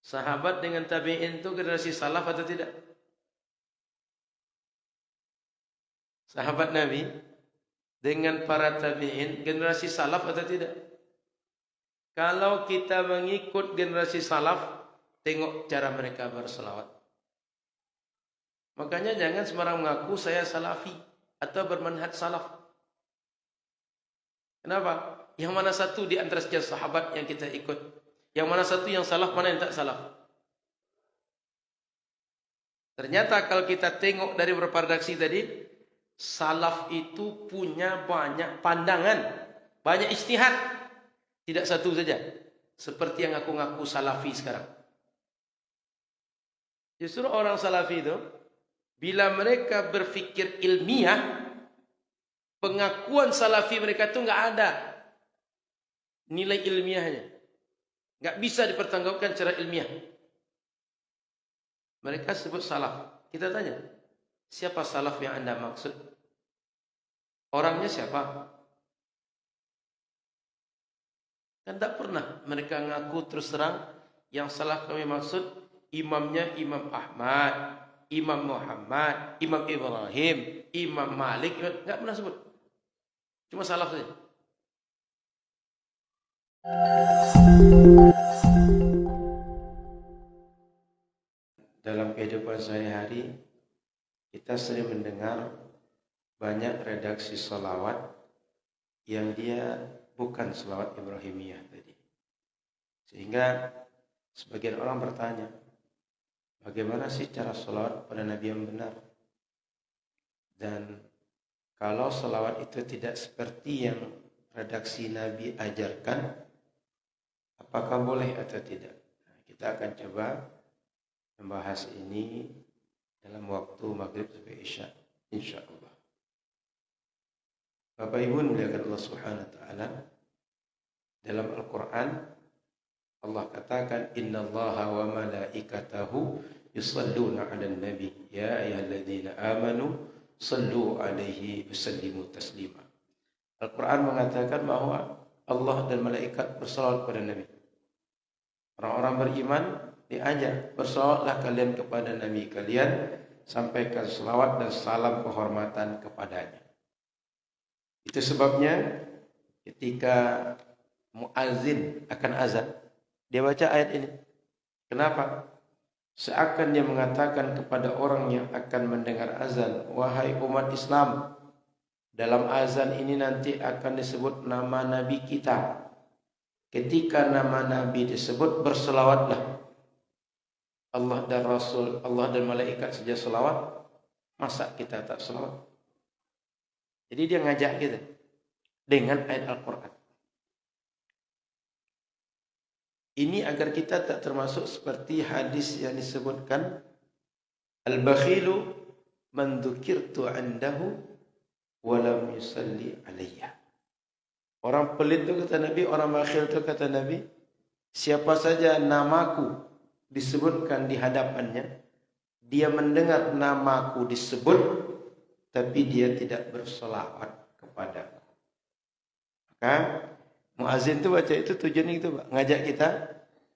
Sahabat dengan tabi'in itu generasi salaf atau tidak? Sahabat Nabi dengan para tabi'in generasi salaf atau tidak? Kalau kita mengikut generasi salaf, tengok cara mereka berselawat. Makanya jangan sembarang mengaku saya salafi atau bermanhaj salaf. Kenapa? Yang mana satu di antara sekian sahabat yang kita ikut? Yang mana satu yang salaf, mana yang tak salaf? Ternyata kalau kita tengok dari beberapa redaksi tadi, salaf itu punya banyak pandangan, banyak ijtihad. Tidak satu saja. Seperti yang aku ngaku salafi sekarang. Justru orang salafi itu, bila mereka berfikir ilmiah, pengakuan salafi mereka itu enggak ada nilai ilmiahnya. Enggak bisa dipertanggungjawabkan secara ilmiah. Mereka sebut salaf. Kita tanya, siapa salaf yang Anda maksud? Orangnya siapa? Kan tak pernah mereka ngaku terus terang yang salaf kami maksud imamnya Imam Ahmad, Imam Muhammad, Imam Ibrahim, Imam Malik, enggak pernah sebut. Cuma salaf saja. Dalam kehidupan sehari-hari kita sering mendengar banyak redaksi salawat yang dia bukan salawat Ibrahimiyah tadi. Sehingga sebagian orang bertanya, bagaimana sih cara salawat pada Nabi yang benar? Dan kalau salawat itu tidak seperti yang redaksi Nabi ajarkan, apakah boleh atau tidak? Nah, kita akan coba membahas ini dalam waktu maghrib sampai isya, insyaallah. Bapak Ibu muliakan Allah Subhanahu wa taala, dalam Al-Qur'an Allah katakan innallaha wa malaikatahu yusalluna 'alan nabi ya ayyuhalladzina amanu sallu 'alaihi wasallimu taslima. Al-Qur'an mengatakan bahwa Allah dan malaikat bersalawat kepada Nabi. Orang-orang beriman diajak bersalawatlah kalian kepada Nabi kalian, sampaikan salawat dan salam kehormatan kepadanya. Itu sebabnya ketika muazzin akan azan, dia baca ayat ini. Kenapa? Seakan dia mengatakan kepada orang yang akan mendengar azan, wahai umat Islam, dalam azan ini nanti akan disebut nama Nabi kita. Ketika nama Nabi disebut, berselawatlah. Allah dan Rasul, Allah dan malaikat saja selawat, masa kita tak selawat? Jadi dia ngajak kita dengan ayat Al-Quran. Ini agar kita tak termasuk seperti hadis yang disebutkan, al-bakhilu man dzukirtu 'indahu wa lam yusalli alayya. Orang pelit itu kata Nabi, orang bakhil itu kata Nabi, siapa saja namaku disebutkan di hadapannya, dia mendengar namaku disebut, tapi dia tidak berselawat kepadaku. Maka muazzin itu baca itu tujuannya itu, Pak, ngajak kita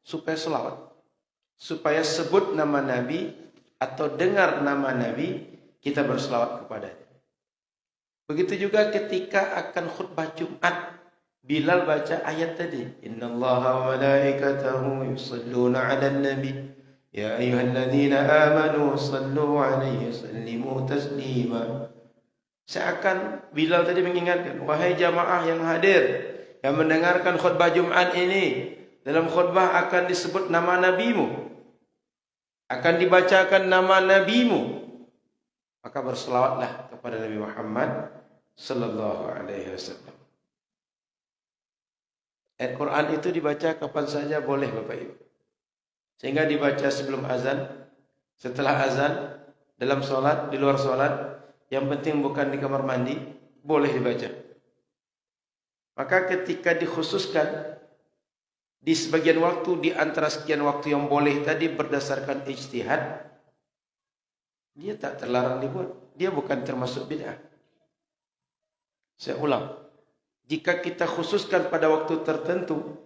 supaya selawat, supaya sebut nama Nabi atau dengar nama Nabi, kita berselawat kepadanya. Begitu juga ketika akan khutbah Jumat, Bilal baca ayat tadi, innallaha wa malaikatahu yusalluna 'alan nabi ya ayyuhalladzina amanu sallu 'alaihi wasallimu taslima. Seakan Bilal tadi mengingatkan, wahai jamaah yang hadir, yang mendengarkan khutbah Jumat ini, dalam khutbah akan disebut nama nabimu, akan dibacakan nama nabimu, maka berselawatlah kepada Nabi Muhammad sallallahu alaihi wasallam. Ayat Quran itu dibaca kapan saja boleh, Bapak Ibu. Sehingga dibaca sebelum azan, setelah azan, dalam solat, di luar solat, yang penting bukan di kamar mandi, boleh dibaca. Maka ketika dikhususkan di sebagian waktu, di antara sekian waktu yang boleh tadi berdasarkan ijtihad, dia tak terlarang dibuat. Dia bukan termasuk bid'ah. Saya ulang, jika kita khususkan pada waktu tertentu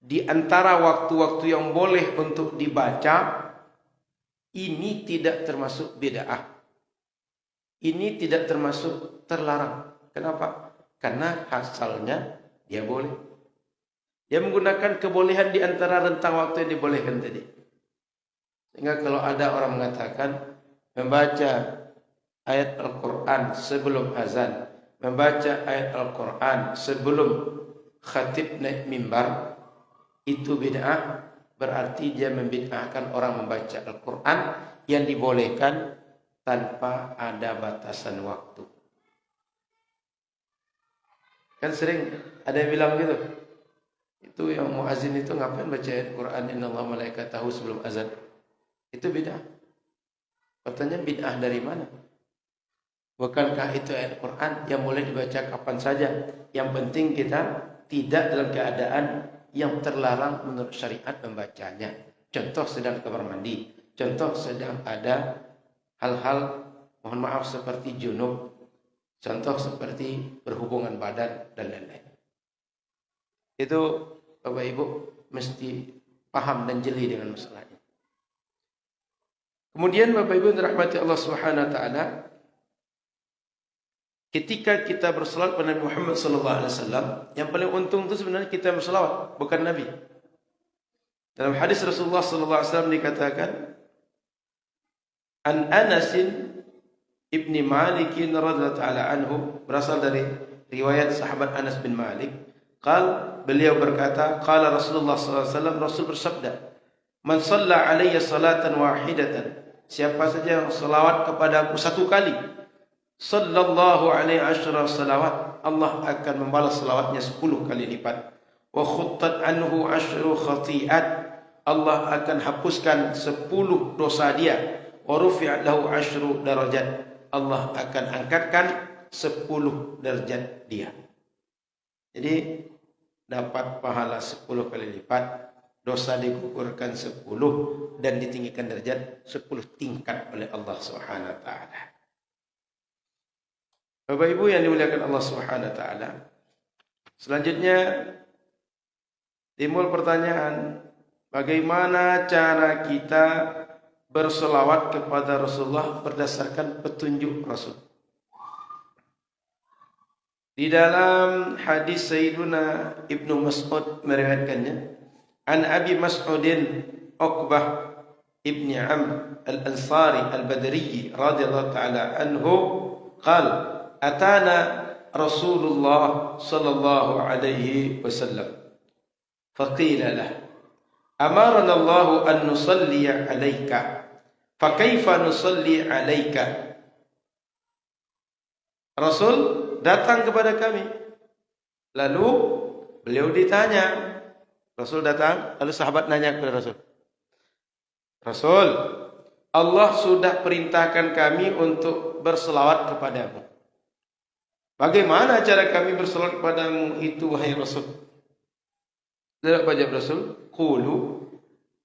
di antara waktu-waktu yang boleh untuk dibaca, ini tidak termasuk bid'ah. Ini tidak termasuk terlarang. Kenapa? Karena asalnya dia boleh. Dia menggunakan kebolehan di antara rentang waktu yang dibolehkan tadi. Sehingga kalau ada orang mengatakan membaca ayat Al-Quran sebelum azan, membaca ayat Al-Quran sebelum khatib naik mimbar, itu bid'ah, berarti dia membid'ahkan orang membaca Al-Quran yang dibolehkan tanpa ada batasan waktu. Kan sering ada yang bilang gitu, itu yang muazin itu ngapain baca ayat Al-Quran innallaha malaikatahu sebelum azan? Itu bid'ah. Pertanyaan, bid'ah dari mana? Bukankah itu ayat Al-Quran yang boleh dibaca kapan saja? Yang penting kita tidak dalam keadaan yang terlarang menurut syariat membacanya. Contoh sedang kamar mandi, contoh sedang ada hal-hal mohon maaf seperti junub, contoh seperti berhubungan badan dan lain-lain. Itu Bapak Ibu mesti paham dan jeli dengan masalahnya. Kemudian Bapak Ibu dirahmati Allah Subhanahu wa taala, ketika kita berselawat pada Nabi Muhammad sallallahu alaihi wasallam, yang paling untung itu sebenarnya kita berselawat, bukan Nabi. Dalam hadis Rasulullah sallallahu alaihi wasallam dikatakan, An Anas ibni Malik radhiyallahu taala anhu, berasal dari riwayat sahabat Anas bin Malik, beliau berkata, qala Rasulullah sallallahu alaihi wasallam, Rasul bersabda, man shalla alayya salatan wahidatan, siapa saja yang selawat kepadaku satu kali, sallallahu alaihi asyra salawat, Allah akan membalas selawatnya 10 kali lipat. Wa khuttat anhu asyru khati'at, Allah akan hapuskan 10 dosa dia. Wa rufi'at lahu asyru darajat, Allah akan angkatkan 10 derajat dia. Jadi dapat pahala 10 kali lipat, dosa digugurkan 10 dan ditinggikan derajat 10 tingkat oleh Allah Subhanahu wa taala. Bapak Ibu yang dimuliakan Allah Subhanahu wa taala, selanjutnya timbul pertanyaan, bagaimana cara kita berselawat kepada Rasulullah berdasarkan petunjuk Rasul? Di dalam hadis Sayyiduna Ibnu Mas'ud meriwayatkannya, an Abi Mas'udin Uqbah ibni Amr al-Ansari al-Badri radhiyallahu ta'ala anhu qala atana Rasulullah sallallahu alaihi wasallam faqila lahu amarana Allah an nusalli alayka fa kaifa nusalli alayka. Rasul datang kepada kami, lalu beliau ditanya, Rasul datang, lalu sahabat nanya kepada Rasul, Rasul, Allah sudah perintahkan kami untuk berselawat kepadamu. Bagaimana cara kami berselawat kepadamu itu, wahai Rasul? Lalu apa jawab Rasul? Qulu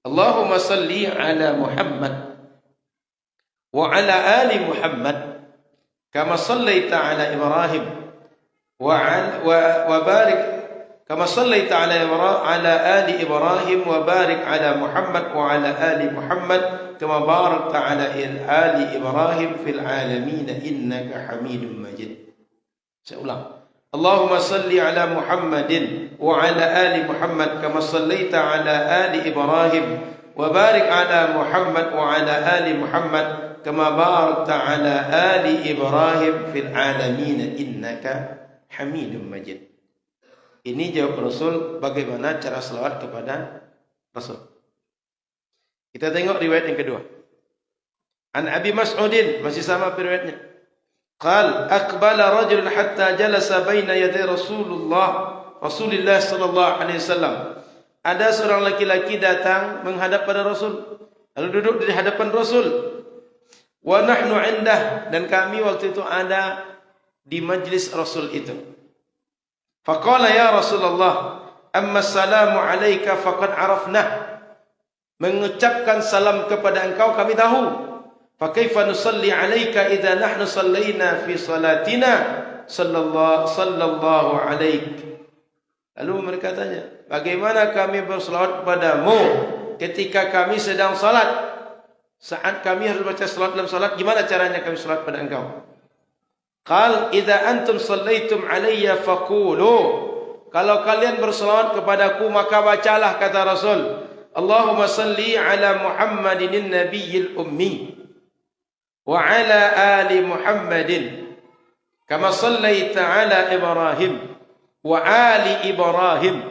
Allahumma salli ala Muhammad wa ala ali Muhammad kama sallaita ala Ibrahim wa barik kama sallaita ala ali Ibrahim wa barik ala Muhammad wa ala ali Muhammad kama barakta ala ali Ibrahim fil alamin innaka Hamidum Majid. Saya ulang. Allahumma salli ala Muhammadin wa ala ali Muhammad kama sallaita ala ali Ibrahim wa barik ala Muhammad wa ala ali Muhammad kama barakta ala ali Ibrahim fil alamin innaka Hamidum Majid. Ini jawab Rasul bagaimana cara selawat kepada Rasul. Kita tengok riwayat yang kedua. An Abi Mas'udin, masih sama riwayatnya. Qal aqbala rajulun hatta jalasa baina yaday Rasulullah sallallahu alaihi wasallam. Ada seorang laki-laki datang menghadap pada Rasul, lalu duduk di hadapan Rasul. Wa nahnu indah, dan kami waktu itu ada di majlis Rasul itu. Faqala ya Rasulullah, amma salamu alayka faqad arafnah. Mengucapkan salam kepada engkau kami tahu. Fa kaifa nusalli alayka idza nahnu sallaina fi salatina sallallahu alaik. Lalu mereka tanya, bagaimana kami berselawat kepadamu ketika kami sedang salat? Saat kami harus baca selawat dalam salat, gimana caranya kami selawat pada engkau? Qal idza antum sallaitum alayya faqulu, kalau kalian berselawat kepadaku maka bacalah, kata Rasul, Allahumma salli ala Muhammadin nabiyil ummi wa ala ali Muhammadin kama sallaita ala Ibrahim wa ali Ibrahim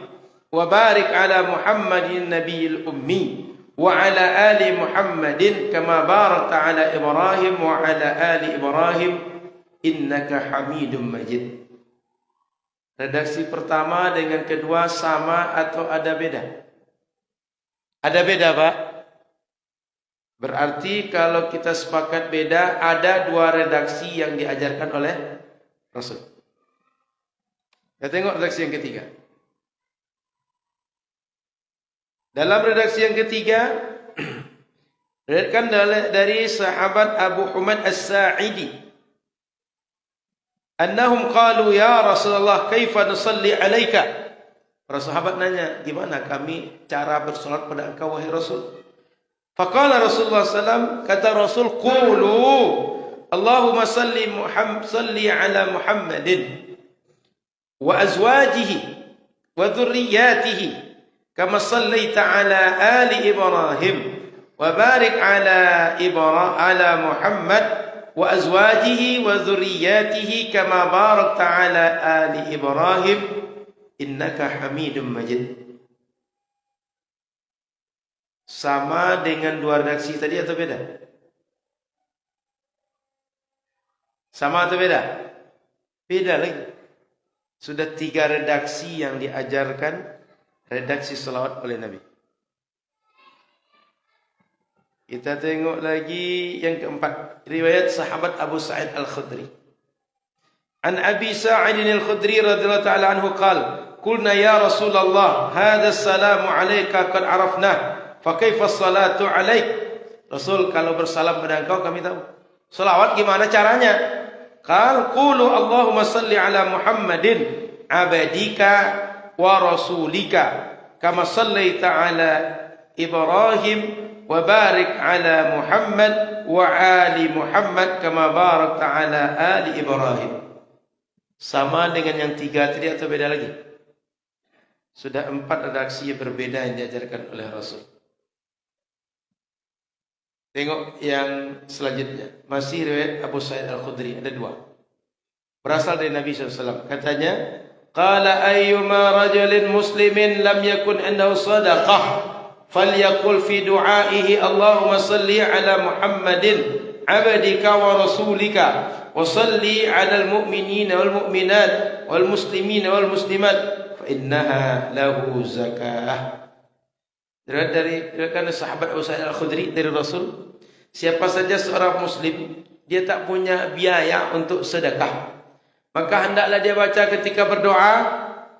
wa barik ala Muhammadin nabiyil ummi wa ala ali Muhammadin kama barakta ala Ibrahim wa ala ali Ibrahim innaka Hamidum Majid. Redaksi pertama dengan kedua sama atau ada beda? Ada beda, Pak. Berarti kalau kita sepakat beda, ada dua redaksi yang diajarkan oleh Rasul. Kita tengok redaksi yang ketiga. Dalam redaksi yang ketiga, diriwayatkan dari sahabat Abu Humaid As-Sa'idi, annahum qalu ya Rasulullah kaifa nusalli alaika. Para sahabat nanya, gimana kami cara bersolat pada engkau wahai Rasul? Faqala Rasulullah SAW, kata Rasul, qulu Allahumma salli ala Muhammadin wa azwajihi wa dhurriyyatihi kama sallaita ala ali Ibrahim wa barik ala Muhammad wa azwajihi wa dhurriyyatihi kama barakta ala ali Ibrahim innaka Hamidum Majid. Sama dengan dua redaksi tadi atau beda? Sama atau beda? Beda lagi. Sudah 3 redaksi yang diajarkan redaksi salawat oleh Nabi. Kita tengok lagi yang keempat, riwayat sahabat Abu Sa'id Al-Khudri. An Abi Sa'id Al-Khudri radhiyallahu ta'ala anhu qala, qulna ya Rasulullah, hadha as-salamu alayka qad arafna, fa kaifa as-salatu alayk? Rasul, kalau bersalam pada engkau kami tahu. Salawat gimana caranya? Qal qulu Allahumma salli ala Muhammadin abadika wa rasulika kama sallaita ala Ibrahim wa barik ala Muhammad wa ali Muhammad kama barakta ala ali Ibrahim. Sama dengan yang 3 tadi atau beda lagi? Sudah 4 redaksi berbeda yang diajarkan oleh Rasul. Tengok yang selanjutnya. Masih riwayat Abu Sa'id Al-Khudri, ada 2. Berasal dari Nabi SAW. Katanya, qala ayyuma rajulin muslimin lam yakun indahu sadaqah falyaqul fi du'aihi Allahumma salli ala Muhammadin abadika wa rasulika wa salli ala al-mu'minina wal mu'minat wal muslimina wal muslimat fa innaha lahu zakah. Dari sahabat Abu Sa'id Al-Khudri dari Rasul, siapa saja seorang muslim dia tak punya biaya untuk sedekah, maka hendaklah dia baca ketika berdoa,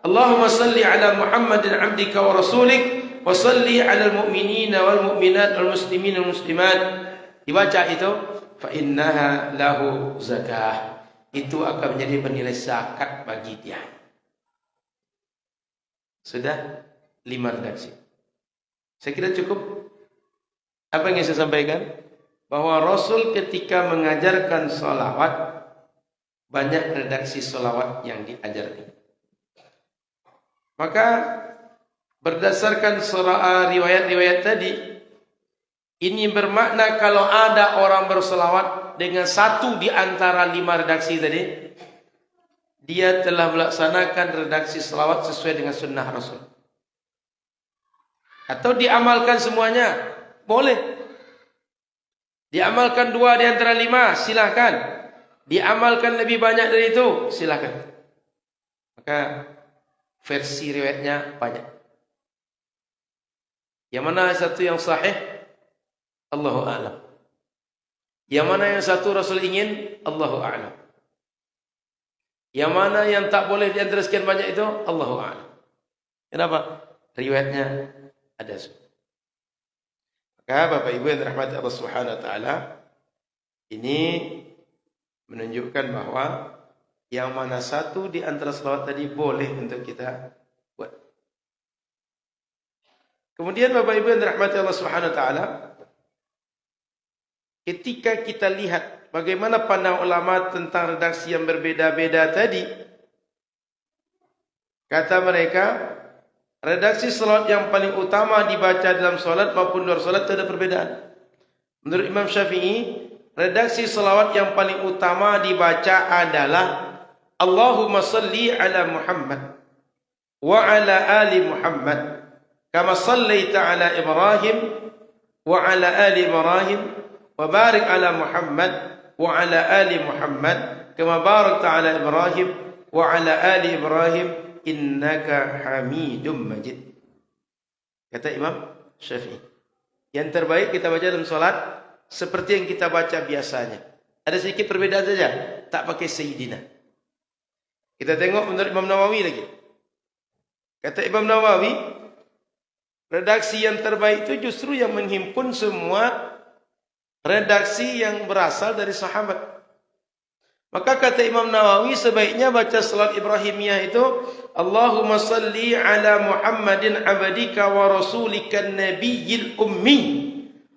Allahumma salli ala Muhammadin abdika wa rasulik wa salli ala al-mu'minina wal mu'minat wal muslimin wal muslimat. Dibaca itu, fa innaha lahu zakah. Itu akan menjadi bernilai zakat bagi dia. Sudah 5 redaksi. Saya kira cukup. Apa yang saya sampaikan? Bahwa Rasul ketika mengajarkan salawat, banyak redaksi salawat yang diajarkan. Maka berdasarkan riwayat-riwayat tadi, ini bermakna kalau ada orang bersalawat dengan 1 di antara 5 redaksi tadi, dia telah melaksanakan redaksi salawat sesuai dengan sunnah Rasul. Atau diamalkan semuanya, boleh. Diamalkan 2 di antara 5, silakan. Diamalkan lebih banyak dari itu, silakan. Maka versi riwayatnya banyak. Yang mana satu yang sahih? Allahu a'lam. Yang mana yang satu Rasul ingin? Allahu a'lam. Yang mana yang tak boleh di antara sekian banyak itu? Allahu a'lam. Kenapa? Riwayatnya ada. Maka Bapak Ibu yang dirahmati Allah Subhanahu wa taala, ini menunjukkan bahwa yang mana satu di antara selawat tadi boleh untuk kita buat. Kemudian Bapak Ibu yang dirahmati Allah Subhanahu wa taala, ketika kita lihat bagaimana pandang ulama tentang redaksi yang berbeda-beda tadi, kata mereka, redaksi salat yang paling utama dibaca dalam salat maupun luar salat tidak ada perbedaan. Menurut Imam Syafi'i, redaksi salawat yang paling utama dibaca adalah Allahumma salli ala Muhammad wa ala ali Muhammad kama sallaita ala Ibrahim wa ala ali Ibrahim wa barik ala Muhammad wa ala ali Muhammad kama barakta ala Ibrahim wa ala ali Ibrahim innaka Hamidum Majid. Kata Imam Syafi'i, yang terbaik kita baca dalam salat seperti yang kita baca biasanya. Ada sedikit perbedaan saja, tak pakai Sayyidina. Kita tengok menurut Imam Nawawi lagi. Kata Imam Nawawi, redaksi yang terbaik itu justru yang menghimpun semua redaksi yang berasal dari sahabat. Maka kata Imam Nawawi, sebaiknya baca salat Ibrahimiyah itu Allahumma salli ala Muhammadin abadika wa rasulika nabiyil ummi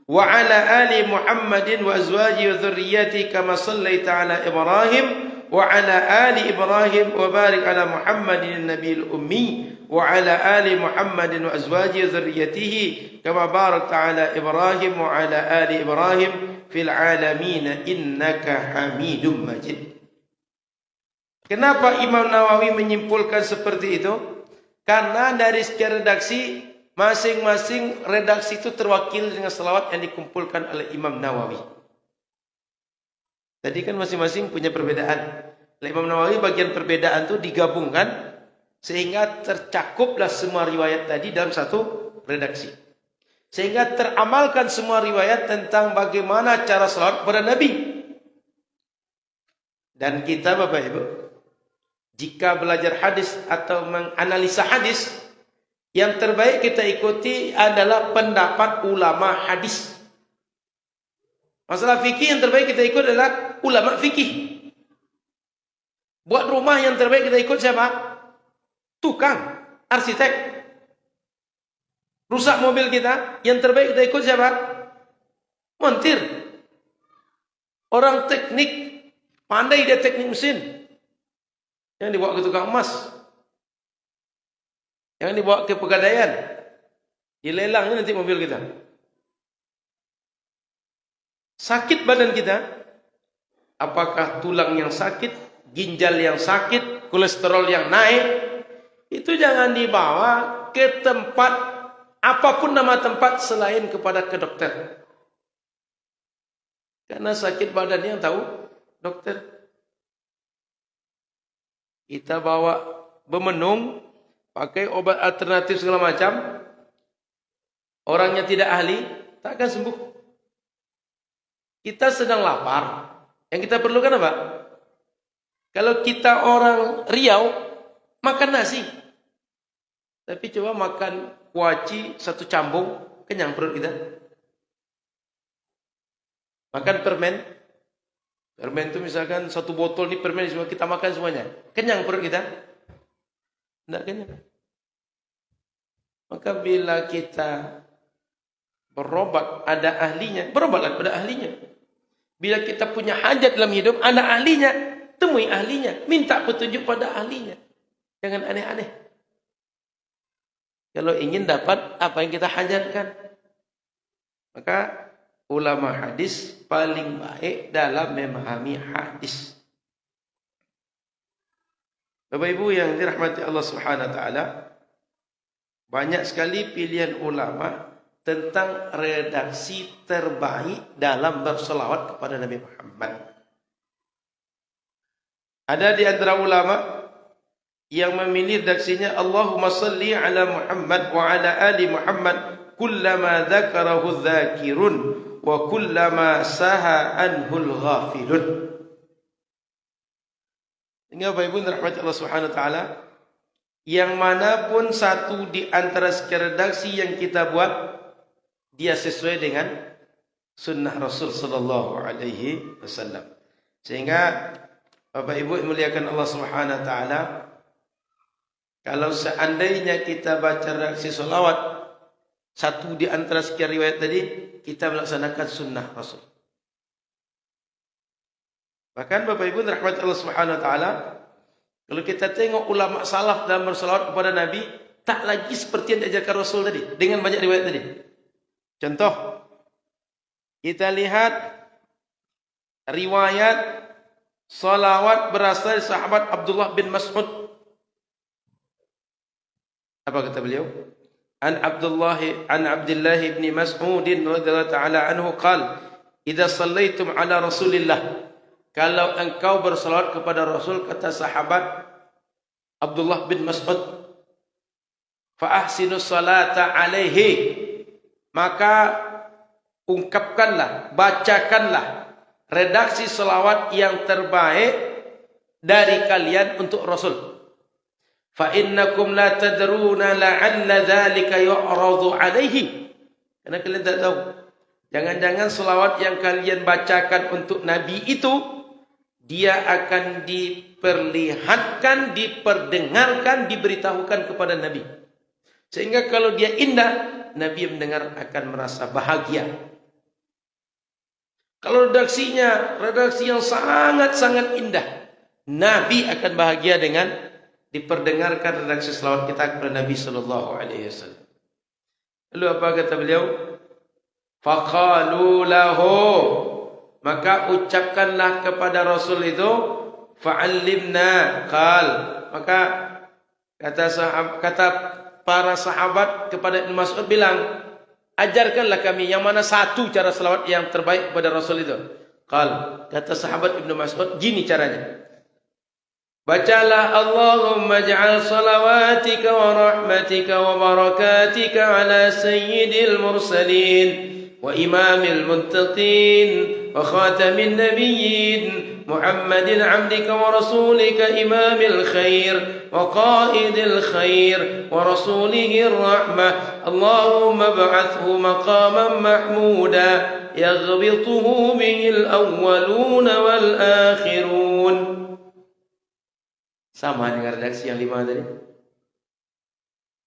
wa ala ali Muhammadin wa azwaji wa dhurriyyati kama sallaita ala Ibrahim wa ala ali Ibrahim wa barik ala Muhammadin nabiyil ummi wa ala ali Muhammadin wa azwaji wa dhurriyyatihi kama barakta ala Ibrahim wa ala ali Ibrahim fil alamin innaka Hamidum Majid. Kenapa Imam Nawawi menyimpulkan seperti itu? Karena dari sekian redaksi, masing-masing redaksi itu terwakil dengan selawat yang dikumpulkan oleh Imam Nawawi. Tadi kan masing-masing punya perbedaan. Oleh Imam Nawawi bagian perbedaan itu digabungkan sehingga tercakuplah semua riwayat tadi dalam satu redaksi. Sehingga teramalkan semua riwayat tentang bagaimana cara selawat kepada Nabi. Dan kita Bapak Ibu, jika belajar hadis atau menganalisa hadis, yang terbaik kita ikuti adalah pendapat ulama hadis. Masalah fikih yang terbaik kita ikut adalah ulama fikih. Buat rumah yang terbaik kita ikut siapa? Tukang, arsitek. Rusak mobil kita, yang terbaik kita ikut siapa? Montir. Orang teknik, pandai dia teknik mesin. Yang dibawa ke tukang emas, yang dibawa ke pegadaian, dilelangnya nanti mobil kita. Sakit badan kita, apakah tulang yang sakit, ginjal yang sakit, kolesterol yang naik, itu jangan dibawa ke tempat, apapun nama tempat selain kepada ke dokter. Karena sakit badan yang tahu dokter. Kita bawa bemenung, pakai obat alternatif segala macam, orangnya tidak ahli, tak akan sembuh. Kita sedang lapar, yang kita perlukan apa? Kalau kita orang Riau, makan nasi. Tapi coba makan kuaci satu cambung, kenyang perut kita. Makan permen. Permen itu misalkan satu botol ni permen semua kita makan semuanya. Kenyang perut kita? Tidak kenyang. Maka bila kita berobat ada ahlinya, berobatlah kepada ahlinya. Bila kita punya hajat dalam hidup, ada ahlinya, temui ahlinya, minta petunjuk pada ahlinya. Jangan aneh-aneh. Kalau ingin dapat apa yang kita hajatkan, maka ulama hadis paling baik dalam memahami hadis. Bapak Ibu yang dirahmati Allah Subhanahu wa taala, banyak sekali pilihan ulama tentang redaksi terbaik dalam berselawat kepada Nabi Muhammad. Ada di antara ulama yang memilih redaksinya Allahumma salli ala Muhammad wa ala ali Muhammad kullama dzakarahu dzakirun wa kullama saha anhul ghafilun. Ini Bapak Ibu dirahmati Allah Subhanahu wa taala, yang manapun satu di antara sekian redaksi yang kita buat, dia sesuai dengan sunnah Rasul sallallahu alaihi wasallam. Sehingga Bapak Ibu yang muliakan Allah Subhanahu wa taala, kalau seandainya kita baca redaksi selawat satu di antara sekian riwayat tadi, kita melaksanakan sunnah Rasul. Bahkan Bapak Ibu rahmat Allah Subhanahu wa taala, kalau kita tengok ulama salaf dalam berselawat kepada Nabi, tak lagi seperti yang diajarkan Rasul tadi dengan banyak riwayat tadi. Contoh, kita lihat riwayat salawat berasal dari sahabat Abdullah bin Mas'ud. Apa kata beliau? An Abdullah bin Mas'ud radhiyallahu ta'ala anhu qala, "Idza shallaitum ala Rasulillah." Kalau engkau bersalawat kepada Rasul, kata sahabat Abdullah bin Mas'ud, fa ahsinu salata alaihi, maka ungkapkanlah, bacakanlah redaksi salawat yang terbaik dari kalian untuk Rasul. Fa innakum la tadruna la'alla dzalika yu'radu alaihi. Karena kalian tak tahu, jangan-jangan salawat yang kalian bacakan untuk Nabi itu dia akan diperlihatkan, diperdengarkan, diberitahukan kepada Nabi. Sehingga kalau dia indah, Nabi yang mendengar akan merasa bahagia. Kalau redaksi yang sangat-sangat indah, Nabi akan bahagia dengan diperdengarkan redaksi selawat kita kepada Nabi sallallahu alaihi wasallam. Lalu apa kata beliau? Faqalu lahu, maka ucapkanlah kepada Rasul itu, fa'allimna qal, maka kata para sahabat kepada Ibnu Mas'ud bilang, ajarkanlah kami yang mana satu cara selawat yang terbaik kepada Rasul itu. Qal, kata sahabat Ibnu Mas'ud, gini caranya. Bacalah Allahumma ja'al salawatika wa rahmatika wa barakatika ala sayyidil mursalin wa imamil muttaqin wa khatamin nabiyyin Muhammadin abdika wa rasulika imamil khair wa qaidil khair wa rasulihir rahmah. Allahumma ba'athhu maqaman mahmuda yaghbituhu bihil awwaluna wal akhirun. Sama dengan redaksi yang 5 tadi.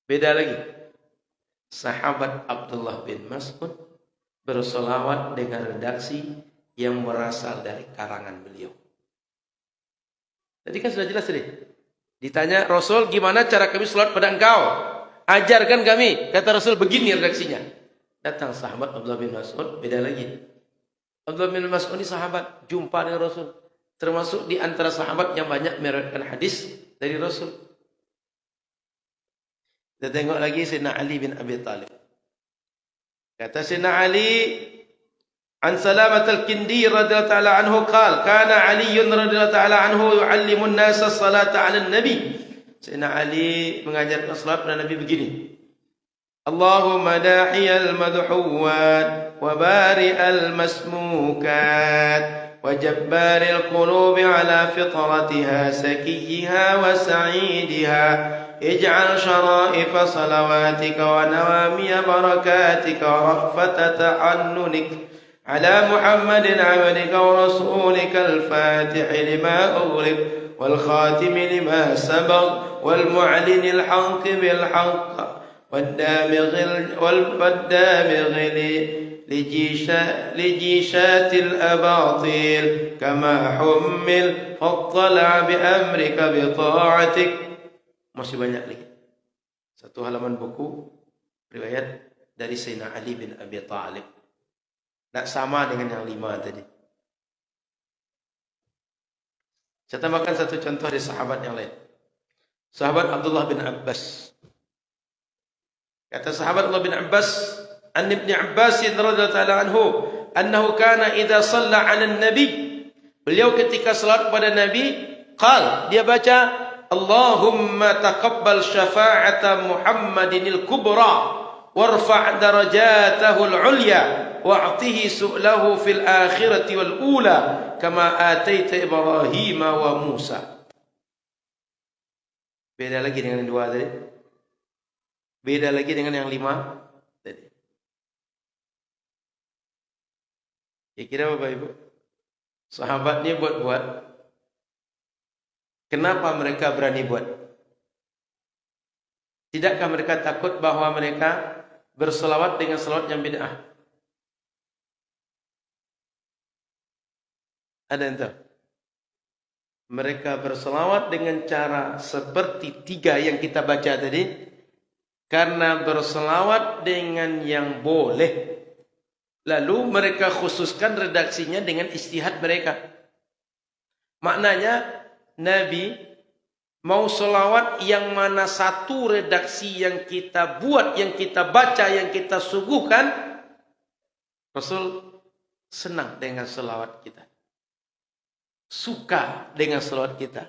Beda lagi. Sahabat Abdullah bin Mas'ud bersolawat dengan redaksi yang berasal dari karangan beliau. Tadi kan sudah jelas tadi. Ditanya Rasul, gimana cara kami sholat pada engkau? Ajarkan kami. Kata Rasul, begini redaksinya. Datang sahabat Abdullah bin Mas'ud, beda lagi. Abdullah bin Mas'ud ini sahabat, jumpa dengan Rasul. Termasuk di antara sahabat yang banyak meriwayatkan hadis dari Rasul. Kita tengok lagi Sayyidina Ali bin Abi Talib. Kata Sayyidina Ali, an Salamat al-Kindi radhiyallahu ta'ala anhu qala, kana Ali radhiyallahu ta'ala anhu yu'allimu an-nasa as-salata 'ala an-nabi. Sayyidina Ali mengajarkan salat kepada Nabi begini. Allahumma da'iyal madhuwat wa bari'al masmukat وجبار القلوب على فطرتها سكيها وسعيدها اجعل شرائف صلواتك ونوامي بركاتك ورأفة تعننك على محمد عبدك ورسولك الفاتح لما أغلق والخاتم لما سبق والمعلن الحق بالحق والدامغ لجيشات الأباطيل كما حمل فاطلع بأمرك بطاعتك. Masih banyak lagi. Satu halaman buku riwayat dari Sayyidina Ali bin Abi Talib. Tak sama dengan yang 5 tadi. Saya tambahkan satu contoh dari sahabat yang lain. Sahabat Abdullah bin Abbas. Kata sahabat Abdullah bin Abbas, an Ibn Abbas radhiyallahu ta'ala anhu, annahu kana idza shalla 'ala an-nabi. Beliau ketika salat kepada Nabi, qal, dia baca, Allahumma taqabbal syafa'ata Muhammadinil kubra warfa' darajatahu al-'ulya wa'tihi su'lahu fil akhirati wal ula kama ataita Ibrahim wa Musa. Beda lagi dengan yang 2 tadi. Beda lagi dengan yang 5 tadi. Kira Bapak Ibu, sahabatnya buat-buat. Kenapa mereka berani buat? Tidakkah mereka takut bahwa mereka berselawat dengan selawat yang bid'ah? Ada yang tahu? Mereka berselawat dengan cara seperti 3 yang kita baca tadi, karena berselawat dengan yang boleh. Lalu mereka khususkan redaksinya dengan istihad mereka. Maknanya Nabi mau selawat yang mana satu redaksi yang kita buat, yang kita baca, yang kita suguhkan, Rasul senang dengan selawat kita, suka dengan selawat kita,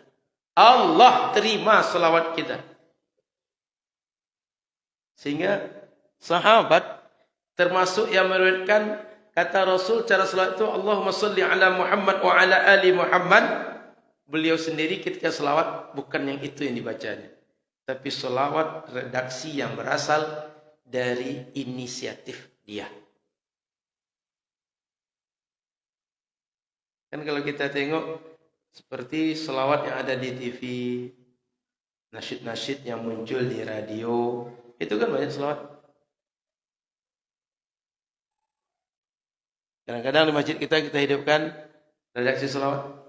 Allah terima selawat kita. Sehingga sahabat termasuk yang meriwayatkan, kata Rasul cara selawat itu, Allahumma salli ala Muhammad wa ala ali Muhammad. Beliau sendiri ketika selawat bukan yang itu yang dibacanya, tapi selawat redaksi yang berasal dari inisiatif dia. Kan kalau kita tengok seperti selawat yang ada di TV, nasyid-nasyid yang muncul di radio, itu kan banyak selawat. Kadang-kadang di masjid kita hidupkan redaksi selawat.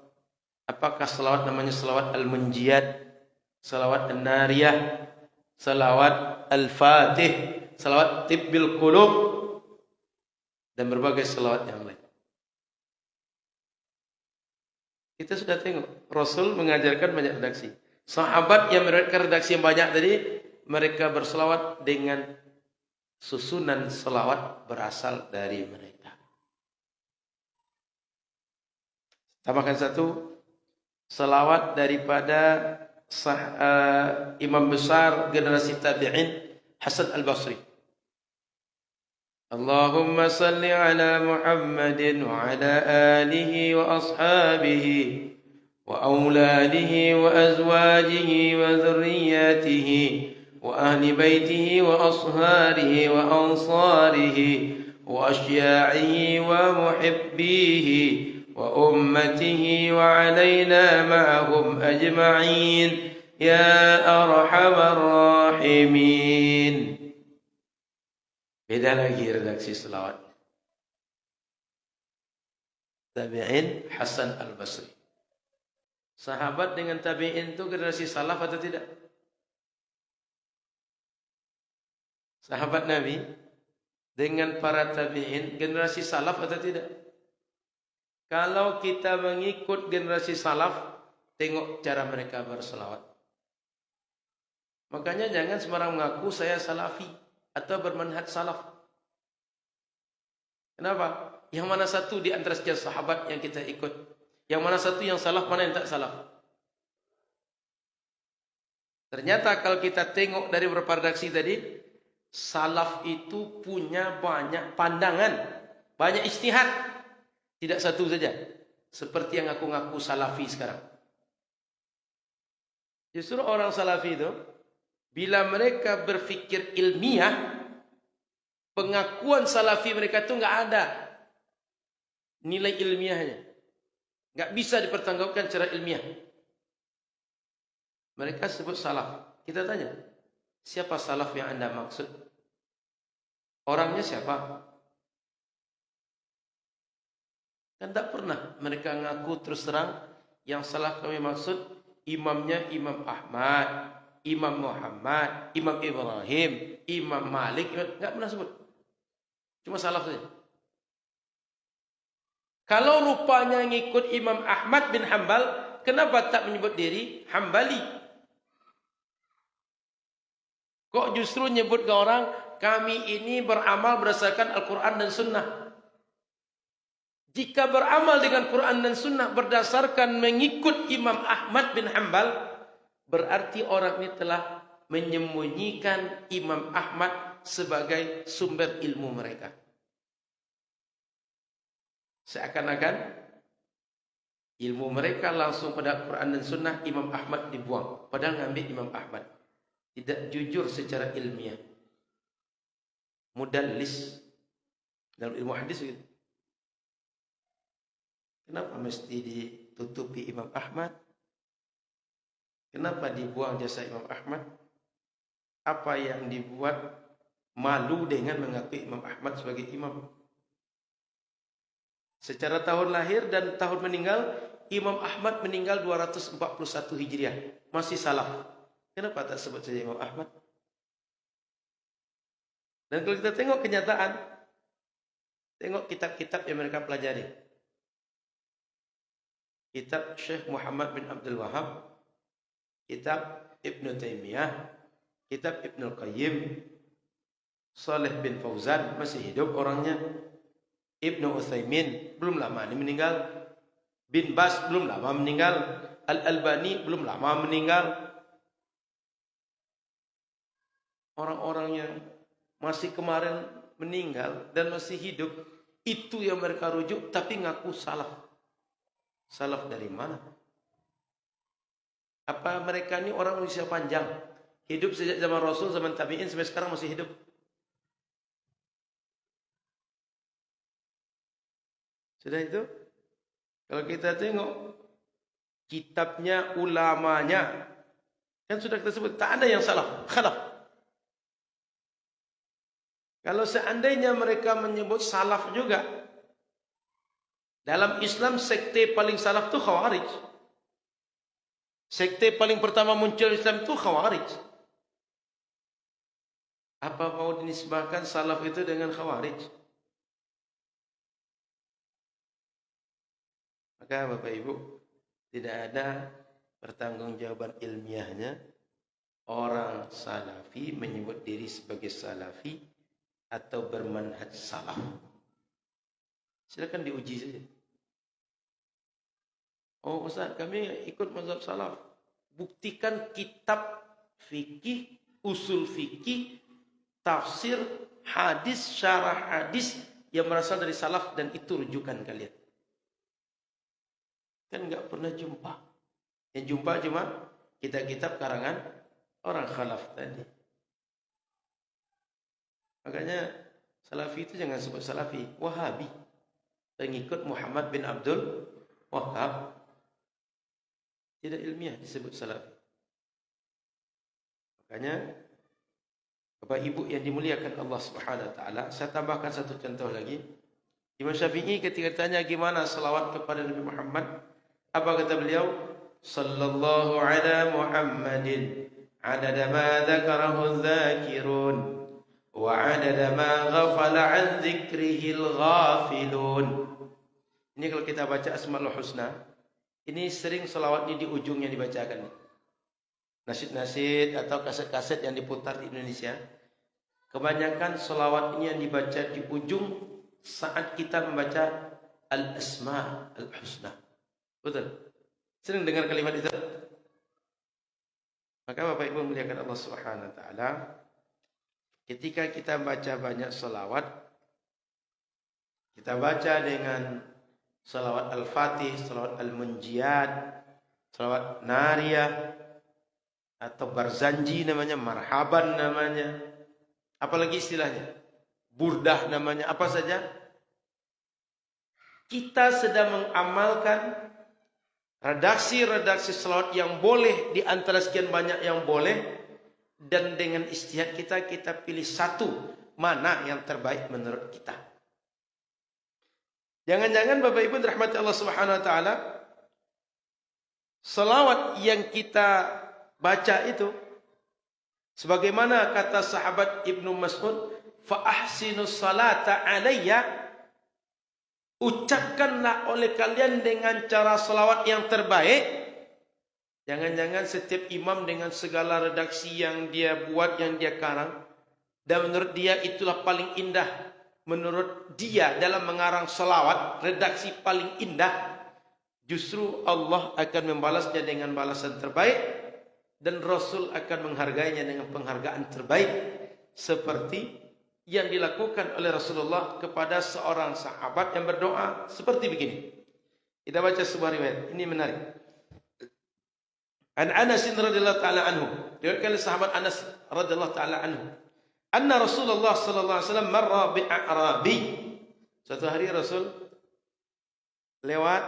Apakah selawat namanya selawat al-munjiyat, selawat an-nariyah, selawat al-fatih, selawat tibbil qulub, dan berbagai selawat yang lain. Kita sudah tengok Rasul mengajarkan banyak redaksi. Sahabat yang meriwayatkan redaksi yang banyak tadi, mereka berselawat dengan susunan selawat berasal dari mereka. Tambahkan satu, selawat daripada imam besar generasi tabi'in Hasan al-Basri. Allahumma salli ala Muhammadin wa ala alihi wa ashabihi wa auladihi wa azwajihi wa dhurriyyatihi wa ahli baitihi wa asharihi wa ansarihi wa asya'ihi wa muhibbihi وأمته وعلينا معهم أجمعين يا أرحم الراحمين. Beda lagi redaksi selawat tabi'in Hasan al-Basri. Sahabat dengan tabi'in itu generasi salaf atau tidak? Sahabat Nabi dengan para tabi'in generasi salaf atau tidak? Kalau kita mengikut generasi salaf, tengok cara mereka berselawat. Makanya jangan sembarang mengaku saya salafi atau bermanhaj salaf. Kenapa? Yang mana satu di antara sekian sahabat yang kita ikut? Yang mana satu yang salaf, mana yang tak salaf? Ternyata kalau kita tengok dari beberapa redaksi tadi, salaf itu punya banyak pandangan, banyak ijtihad. Tidak satu saja, seperti yang ngaku-ngaku salafi sekarang. Justru orang salafi itu, bila mereka berfikir ilmiah, pengakuan salafi mereka itu enggak ada nilai ilmiahnya. Enggak bisa dipertanggungjawabkan secara ilmiah. Mereka sebut salaf. Kita tanya, siapa salaf yang Anda maksud? Orangnya siapa? Kan tak pernah mereka ngaku terus terang yang salah kami maksud imamnya Imam Ahmad, Imam Muhammad, Imam Ibrahim, Imam Malik, enggak pernah sebut. Cuma salaf saja. Kalau rupanya ngikut Imam Ahmad bin Hanbal, kenapa tak menyebut diri Hambali? Kok justru nyebut ke orang kami ini beramal berdasarkan Al-Quran dan Sunnah? Jika beramal dengan Quran dan Sunnah berdasarkan mengikut Imam Ahmad bin Hanbal, berarti orang ini telah menyembunyikan Imam Ahmad sebagai sumber ilmu mereka. Seakan-akan ilmu mereka langsung pada Quran dan Sunnah, Imam Ahmad dibuang. Padahal ngambil Imam Ahmad. Tidak jujur secara ilmiah. Mudallis dalam ilmu hadis gitu. Kenapa mesti ditutupi Imam Ahmad? Kenapa dibuang jasa Imam Ahmad? Apa yang dibuat malu dengan mengakui Imam Ahmad sebagai imam. Secara tahun lahir dan tahun meninggal, Imam Ahmad meninggal 241 Hijriah. Masih salaf. Kenapa tak sebut saja Imam Ahmad? Dan kalau kita tengok kenyataan, tengok kitab-kitab yang mereka pelajari. Kitab Syekh Muhammad bin Abdul Wahab, kitab Ibn Taymiyah, kitab Ibn Al-Qayyim, Saleh bin Fauzan masih hidup orangnya, Ibn Utsaimin belum lama ini meninggal, Bin Bas belum lama meninggal, Al-Albani belum lama meninggal. Orang-orang yang masih kemarin meninggal dan masih hidup, itu yang mereka rujuk tapi ngaku salaf. Salaf dari mana? Apa mereka ini orang usia panjang, hidup sejak zaman Rasul, zaman tabi'in sampai sekarang masih hidup? Sudah itu, kalau kita tengok kitabnya, ulamanya, kan sudah kita sebut, tak ada yang salah, khalaf. Kalau seandainya mereka menyebut salaf juga, dalam Islam sekte paling salaf itu Khawarij. Sekte paling pertama muncul Islam itu Khawarij. Apa mau dinisbahkan salaf itu dengan Khawarij? Maka Bapak Ibu, tidak ada pertanggungjawaban ilmiahnya orang salafi menyebut diri sebagai salafi atau bermanhaj salaf. Silakan diuji saja. Oh Ustaz, kami ikut mazhab salaf. Buktikan kitab fikih, usul fikih, tafsir, hadis, syarah hadis yang berasal dari salaf dan itu rujukan kalian. Kan enggak pernah jumpa. Yang jumpa cuma kitab-kitab karangan orang khalaf tadi. Makanya salafi itu jangan sebut salafi, Wahabi. Pengikut Muhammad bin Abdul Wahhab. Tidak ilmiah disebut salafi. Makanya Bapak Ibu yang dimuliakan Allah Subhanahu wa taala, saya tambahkan satu contoh lagi. Imam Syafi'i ketika ditanya gimana selawat kepada Nabi Muhammad, apa kata beliau? Sallallahu ala Muhammadin adada ma dzakarahu dzakirun wa adada ma ghafala an dzikrihil ghafilun. Ini kalau kita baca Asmaul Husna, ini sering selawatnya di ujungnya dibacakan. Nasid-nasid atau kaset-kaset yang diputar di Indonesia, kebanyakan selawat ini yang dibaca di ujung saat kita membaca Al-Asma Al-Husna. Betul? Sering dengar kalimat itu? Maka Bapak Ibu muliakan Allah Subhanahu wa taala, ketika kita baca banyak selawat, kita baca dengan selawat Al-Fatih, selawat Al-Munjiyat, selawat Nariyah, atau Barzanji namanya, Marhaban namanya, apalagi istilahnya, Burdah namanya, apa saja. Kita sedang mengamalkan redaksi-redaksi selawat yang boleh di antara sekian banyak yang boleh, dan dengan ijtihad kita pilih satu mana yang terbaik menurut kita. Jangan-jangan Bapak Ibu dirahmati Allah Subhanahu wa taala, selawat yang kita baca itu sebagaimana kata sahabat Ibnu Mas'ud, fa ahsinus salata alayya, ucapkanlah oleh kalian dengan cara selawat yang terbaik. Jangan-jangan setiap imam dengan segala redaksi yang dia buat, yang dia karang, dan menurut dia itulah paling indah, menurut dia dalam mengarang selawat, redaksi paling indah, justru Allah akan membalasnya dengan balasan terbaik, dan Rasul akan menghargainya dengan penghargaan terbaik, seperti yang dilakukan oleh Rasulullah kepada seorang sahabat yang berdoa seperti begini. Kita baca sebuah riwayat, ini menarik. An Anas radhiyallahu taala anhu, diriwayatkan oleh sahabat Anas radhiyallahu taala anhu, anna Rasulullah sallallahu alaihi wasallam marra bi a'rabi. Suatu hari Rasul lewat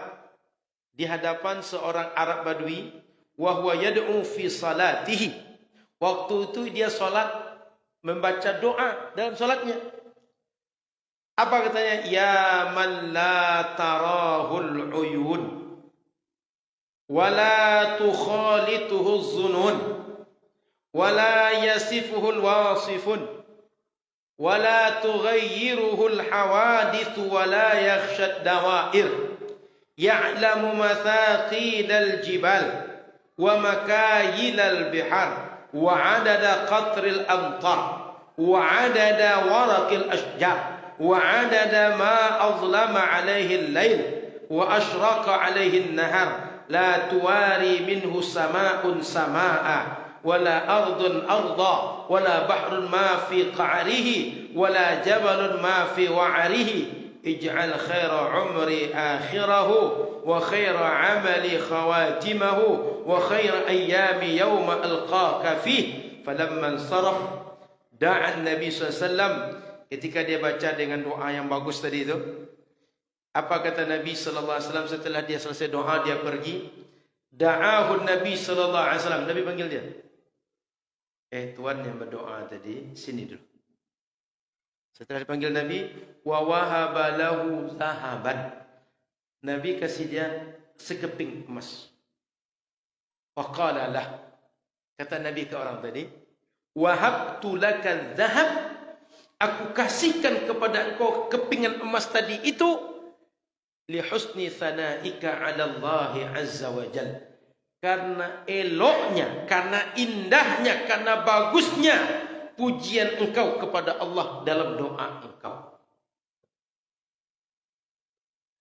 di hadapan seorang Arab Badui, wa huwa yad'u fi salatihi. Waktu itu dia salat membaca doa dalam salatnya. Apa katanya? Ya man la tarahul uyun wa la tukhalituhu zunun wa la yasifuhu wasifun wa la tughayyiruhu hawadith wa la yakhsha dawair ya'lamu mathaqil jibal wa makayil bihar wa adada qatril amtar wa adada waraqil ashjar وعدد ما أظلم عليه الليل وأشرق عليه النهر لا تواري منه سماء سماء ولا أرض أرضا ولا بحر ما في قعره ولا جبل ما في وعره اجعل خير عمري آخره وخير عملي خواتمه وخير أيام يوم ألقاك فيه فلما انصرف دعا النبي صلى الله عليه وسلم. Ketika dia baca dengan doa yang bagus tadi itu, apa kata Nabi sallallahu alaihi wasallam setelah dia selesai doa, dia pergi? Da'ahu Nabi sallallahu alaihi wasallam. Nabi panggil dia. Tuan yang berdoa tadi, sini dulu. Setelah dipanggil Nabi, wa wahaba lahu zahaban. Nabi kasih dia sekeping emas. Wa qala lah. Kata Nabi ke orang tadi, wahabtu laka dhahab. Aku kasihkan kepada engkau kepingan emas tadi itu li husni thanaika 'ala Allah azza wa jalla, karena eloknya, karena indahnya, karena bagusnya pujian engkau kepada Allah dalam doa engkau.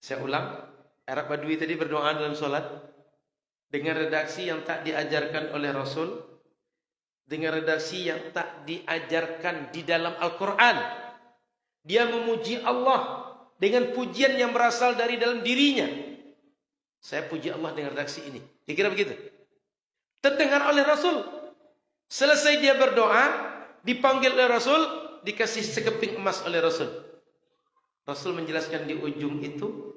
Saya ulang, Arab Badui tadi berdoa dalam solat dengan redaksi yang tak diajarkan oleh Rasul, dengan redaksi yang tak diajarkan di dalam Al-Quran. Dia memuji Allah dengan pujian yang berasal dari dalam dirinya. Saya puji Allah dengan redaksi ini. Kira-kira begitu. Terdengar oleh Rasul. Selesai dia berdoa, dipanggil oleh Rasul, dikasih sekeping emas oleh Rasul. Rasul menjelaskan di ujung itu,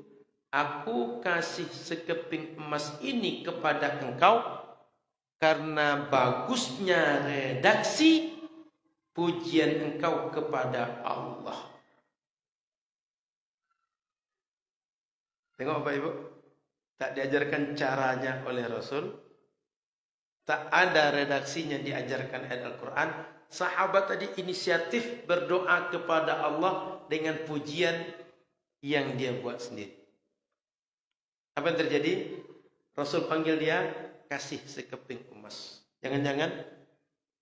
aku kasih sekeping emas ini kepada engkau karena bagusnya redaksi pujian engkau kepada Allah. Tengok Bapak Ibu, tak diajarkan caranya oleh Rasul, tak ada redaksinya diajarkan ayat Al-Quran. Sahabat tadi inisiatif berdoa kepada Allah dengan pujian yang dia buat sendiri. Apa yang terjadi? Rasul panggil dia, kasih sekeping emas. Jangan-jangan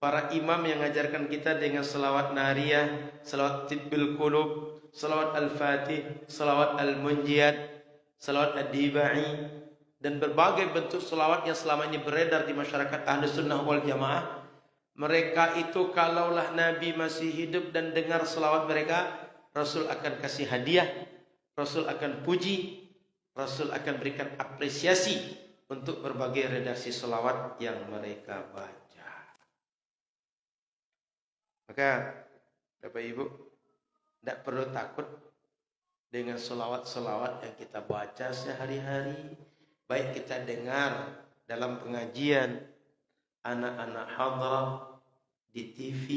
para imam yang mengajarkan kita dengan selawat nariyah, selawat tibbil qulub, selawat al-fatih, selawat al-munjiyat, selawat ad-dibai, dan berbagai bentuk selawat yang selama ini beredar di masyarakat Ahlus Sunnah wal Jamaah. Mereka itu kalaulah Nabi masih hidup dan dengar selawat mereka, Rasul akan kasih hadiah, Rasul akan puji, Rasul akan berikan apresiasi untuk berbagai redaksi selawat yang mereka baca. Maka Bapak Ibu, tidak perlu takut dengan selawat-selawat yang kita baca sehari-hari. Baik kita dengar dalam pengajian, anak-anak hadrah, di TV,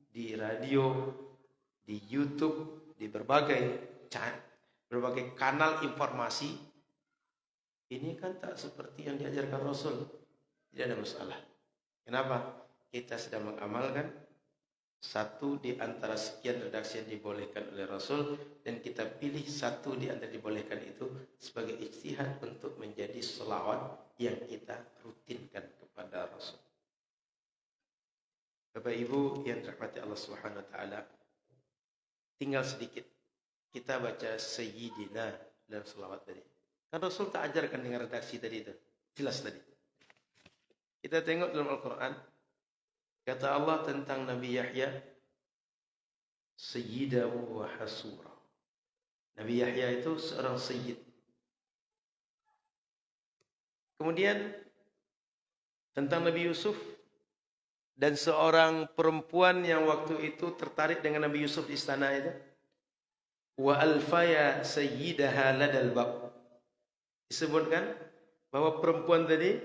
di radio, di YouTube, di berbagai kanal informasi. Ini kan tak seperti yang diajarkan Rasul. Tidak ada masalah. Kenapa? Kita sedang mengamalkan satu di antara sekian redaksi yang dibolehkan oleh Rasul, dan kita pilih satu di antara dibolehkan itu sebagai ijtihad untuk menjadi selawat yang kita rutinkan kepada Rasul. Bapak Ibu yang dirahmati Allah Subhanahu wa taala, tinggal sedikit kita baca Sayyidina dalam selawat tadi. Kan Rasul tak ajarkan dengan redaksi tadi itu. Jelas tadi. Kita tengok dalam Al-Quran. Kata Allah tentang Nabi Yahya, Sayyidahu wa hasura. Nabi Yahya itu seorang sayyid. Kemudian tentang Nabi Yusuf dan seorang perempuan yang waktu itu tertarik dengan Nabi Yusuf di istana itu. Wa alfaya sayyidaha ladal bab. Disebutkan bahwa perempuan tadi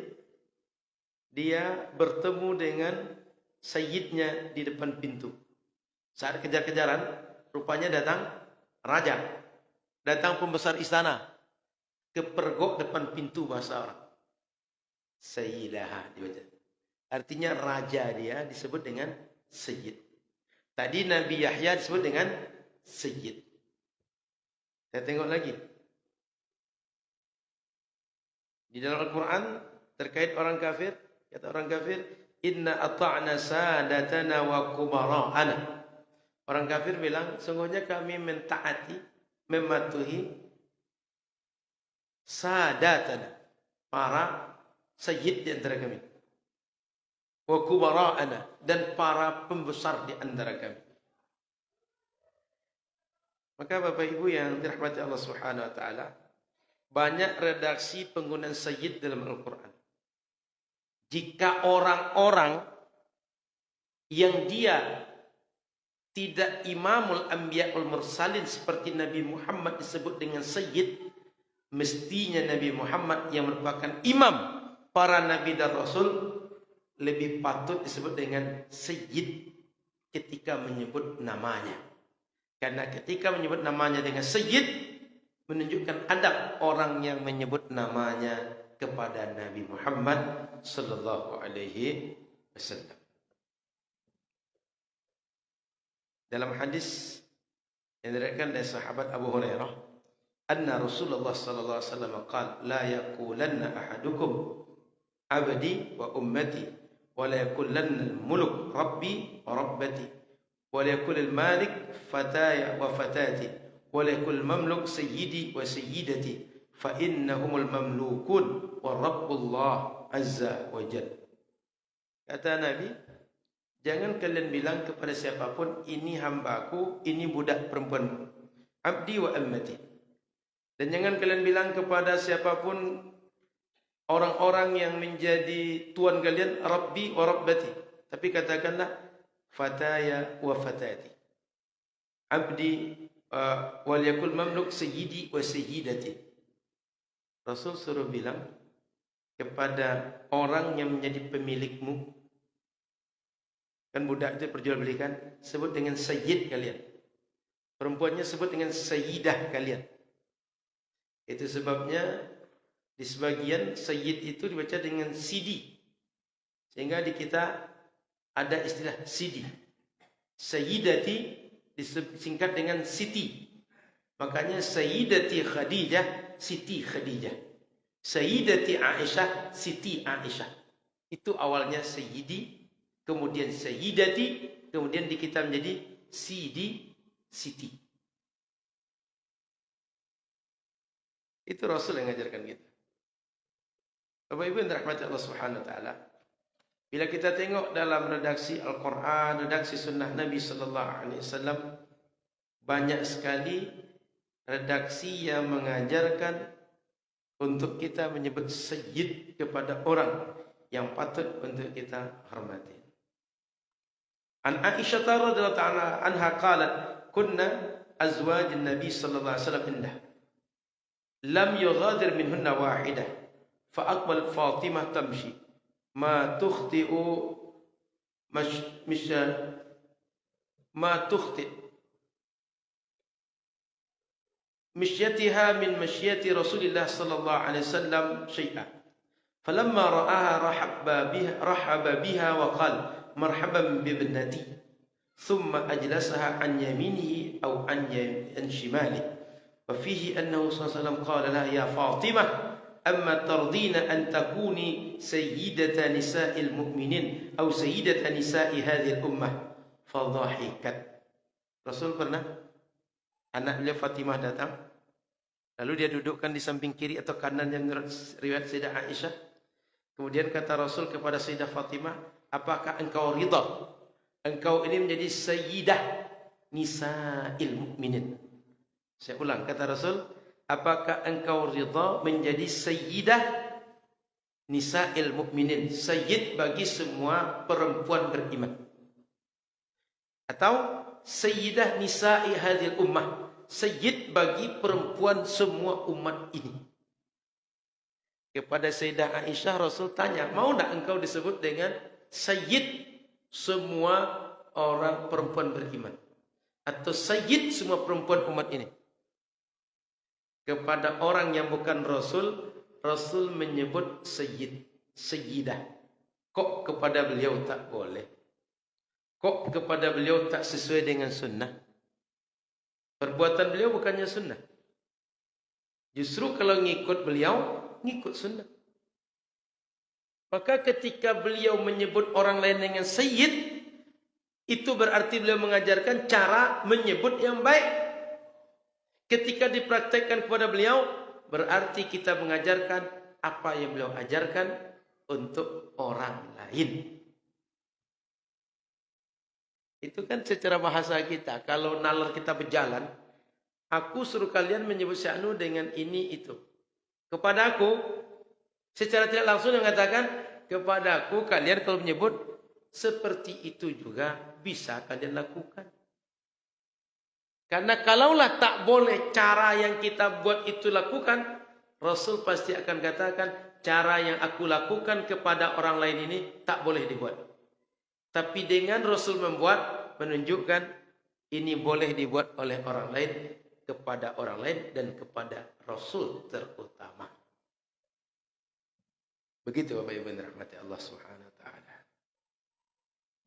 dia bertemu dengan sayyidnya di depan pintu. Saat kejar-kejaran, rupanya datang raja, datang pembesar istana, kepergok depan pintu bahasa orang. Sayyidaha dibaca. Artinya raja dia disebut dengan sayyid. Tadi Nabi Yahya disebut dengan sayyid. Saya tengok lagi. Di dalam Al-Quran terkait orang kafir, kata orang kafir, inna ata'na sadatana wa kubara'ana. Orang kafir bilang, sungguhnya kami mentaati, mematuhi sadatana, para sayyid di antara kami. Wa kubara'ana, dan para pembesar di antara kami. Maka Bapak Ibu yang dirahmati Allah Subhanahu wa taala, banyak redaksi penggunaan sayyid dalam Al-Quran. Jika orang-orang yang dia tidak imamul anbiya wal mursalin seperti Nabi Muhammad disebut dengan sayyid, mestinya Nabi Muhammad yang merupakan imam para nabi dan rasul lebih patut disebut dengan sayyid ketika menyebut namanya. Karena ketika menyebut namanya dengan sayyid, menunjukkan adab orang yang menyebut namanya kepada Nabi Muhammad sallallahu alaihi wasallam. Dalam hadis yang diriwayatkan dari sahabat Abu Hurairah, anna Rasulullah sallallahu alaihi wasallam qala la yaqulanna ahadukum abdi wa ummati wa la yaqulanna al-muluk rabbi wa rabbati wa la yaqul al-malik fataya wa fatati ولكل مملوك سيدي وسيدتي فإنهم المملوكون ورب الله عز وجل. Kata Nabi, jangan kalian bilang kepada siapapun, ini hambaku, ini budak perempuanku, abdi wa ammati. Dan jangan kalian bilang kepada siapapun, orang-orang yang menjadi tuan kalian, rabbi wa rabbati. Tapi katakanlah fataya wa fatati, abdi wal yakul mamluk sayyidi wa sayyidati. Rasul suruh bilang kepada orang yang menjadi pemilikmu, kan budak itu perjualbelikan, sebut dengan sayyid kalian, perempuannya sebut dengan sayyidah kalian. Itu sebabnya di sebagian sayyid itu dibaca dengan sidi, sehingga di kita ada istilah sidi. Sayyidati disingkat dengan Siti. Makanya Sayyidati Khadijah, Siti Khadijah. Sayyidati Aisyah, Siti Aisyah. Itu awalnya Sayyidi, kemudian Sayyidati, kemudian di kita menjadi Sidi, Siti. Itu Rasul yang mengajarkan kita. Bapak Ibu yang dirahmati Allah Subhanahu wa taala, bila kita tengok dalam redaksi Al-Quran, redaksi sunnah Nabi sallallahu alaihi wasallam, banyak sekali redaksi yang mengajarkan untuk kita menyebut sayyid kepada orang yang patut untuk kita hormati. An Aisyah radhiyallahu ta'ala anha qalat, kunna azwajin Nabi sallallahu alaihi wasallam indah, lam yughadir minhunna wahidah, fa aqbalat Fatimah tamshi ما تخطئ مشيتها من مشية رسول الله صلى الله عليه وسلم شيئا فلما رآها رحب بها وقال مرحبا بابنتي ثم أجلسها عن يمينه أو عن شماله وفيه أنه صلى الله عليه وسلم قال لها يا فاطمة أما ترضين أن تكوني سيدة نساء المؤمنين أو سيدة نساء هذه الأمة فضحكت. Rasul pernah, anak beliau Fatimah datang, lalu dia dudukkan di samping kiri atau kanan yang riwayat Sayyidah Aisyah. Kemudian kata Rasul kepada Sayyidah Fatimah, apakah engkau ridha engkau ini menjadi sayyidah nisa'il mu'minin? Saya ulang, kata Rasul, apakah engkau ridha menjadi sayyidah nisa'il mu'minin, sayyid bagi semua perempuan beriman, atau sayyidah nisa'i hadhil ummah, sayyid bagi perempuan semua umat ini? Kepada Sayyidah Aisyah Rasul tanya, mau tak engkau disebut dengan sayyid semua orang perempuan beriman. Atau sayyid semua perempuan umat ini. Kepada orang yang bukan Rasul, Rasul menyebut sayyid, sayyidah. Kok kepada beliau tak boleh? Kok kepada beliau tak sesuai dengan sunnah? Perbuatan beliau bukannya sunnah. Justru kalau ngikut beliau, ngikut sunnah. Maka ketika beliau menyebut orang lain dengan sayyid, itu berarti beliau mengajarkan cara menyebut yang baik. Ketika dipraktekkan kepada beliau, berarti kita mengajarkan apa yang beliau ajarkan untuk orang lain. Itu kan secara bahasa kita. Kalau nalar kita berjalan, aku suruh kalian menyebut sya'nu dengan ini itu. Kepada aku, secara tidak langsung mengatakan, kepada aku kalian kalau menyebut seperti itu juga bisa kalian lakukan. Karena kalaulah tak boleh cara yang kita buat itu lakukan, Rasul pasti akan katakan, cara yang aku lakukan kepada orang lain ini tak boleh dibuat. Tapi dengan Rasul membuat, menunjukkan ini boleh dibuat oleh orang lain, kepada orang lain, dan kepada Rasul terutama. Begitu Bapak Ibu yang dirahmati Allah Subhanahu wa taala.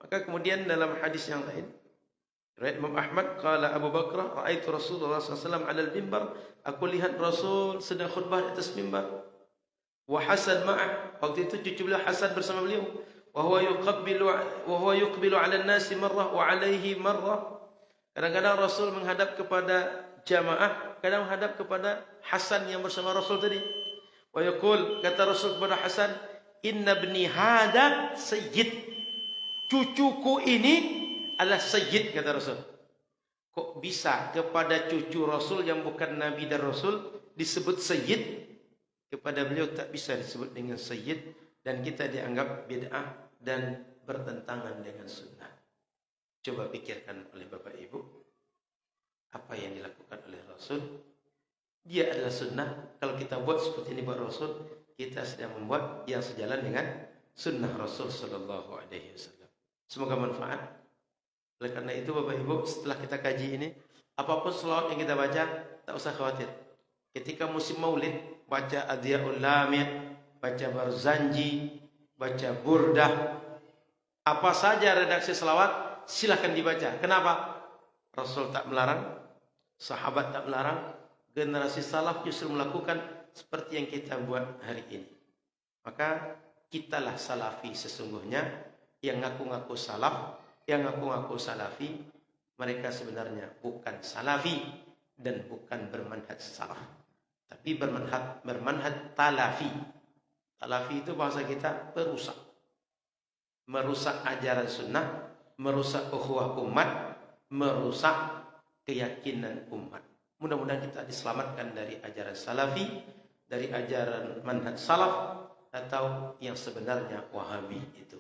Maka kemudian dalam hadis yang lain, riwayat Imam Ahmad, qala Abu Bakar, raaitu Rasulullah SAW 'ala al-mimbar, aku lihat Rasul sedang khutbah di atas mimbar. Wa Hasan ma'ah, waktu itu cucu beliau Hasan bersama beliau. Wa huwa yuqbilu 'ala an-nasi marrah wa 'alaihi marrah. Kadang-kadang Rasul menghadap kepada jamaah, kadang menghadap kepada Hasan yang bersama Rasul tadi. Wa yaqul, kata Rasul kepada Hasan, inna ibni hada sayyid. Cucuku ini adalah sayyid, kata Rasul. Kok bisa kepada cucu Rasul yang bukan Nabi dan Rasul disebut sayyid? Kepada beliau tak bisa disebut dengan sayyid, dan kita dianggap bid'ah dan bertentangan dengan sunnah. Coba pikirkan oleh Bapak Ibu, apa yang dilakukan oleh Rasul, dia adalah sunnah. Kalau kita buat seperti ini buat Rasul, kita sedang membuat yang sejalan dengan sunnah Rasul Sallallahu Alaihi Wasallam. Semoga manfaat. Oleh karena itu Bapak Ibu, setelah kita kaji ini, apapun selawat yang kita baca, tak usah khawatir. Ketika musim maulid, baca Adhiyaul Lami', baca Barzanji, baca Burdah, apa saja redaksi selawat, silahkan dibaca. Kenapa? Rasul tak melarang, sahabat tak melarang, generasi salaf justru melakukan seperti yang kita buat hari ini. Maka kitalah salafi sesungguhnya, yang ngaku-ngaku salaf, yang ngaku-ngaku salafi, mereka sebenarnya bukan salafi dan bukan bermanhaj salaf, tapi bermanhaj talafi. Talafi itu bahasa kita perusak. Merusak ajaran sunnah, merusak ukhuwah umat, merusak keyakinan umat. Mudah-mudahan kita diselamatkan dari ajaran salafi, dari ajaran manhaj salaf, atau yang sebenarnya wahabi itu.